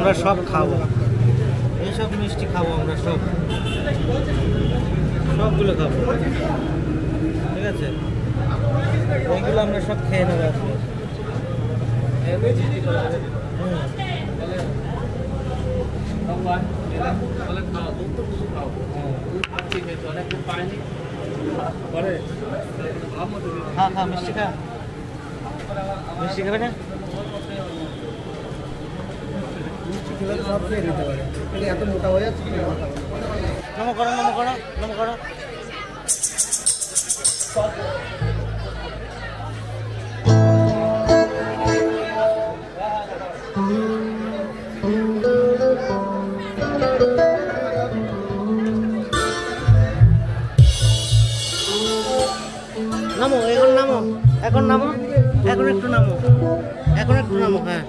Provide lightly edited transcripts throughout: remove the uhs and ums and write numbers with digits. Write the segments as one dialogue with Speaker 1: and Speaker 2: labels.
Speaker 1: আমরা সব খাবো, এইসব মিষ্টি খাবো আমরা সবগুলো খাবো, ঠিক আছে? এইগুলো আমরা সব খেয়ে নেবো আজকে। হ্যাঁ মিষ্টি খা, মিষ্টি খাবে না? মিষ্টি খেলে সব খেয়ে নিতে পারে, এত মোটা হয়ে যাচ্ছে। নমো করো নমো করো নমো করো। নামো এখন, নামো এখন, নামো এখন, একটু নামো এখন, একটু নামো। হ্যাঁ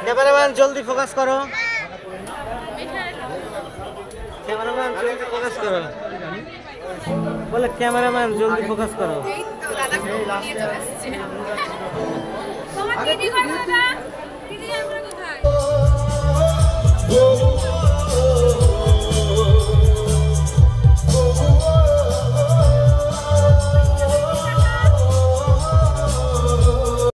Speaker 1: ক্যামেরাম্যান জলদি ফোকাস করো, ক্যামেরাম্যান জলদি ফোকাস করো, বলে ক্যামেরাম্যান জলদি ফোকাস করো।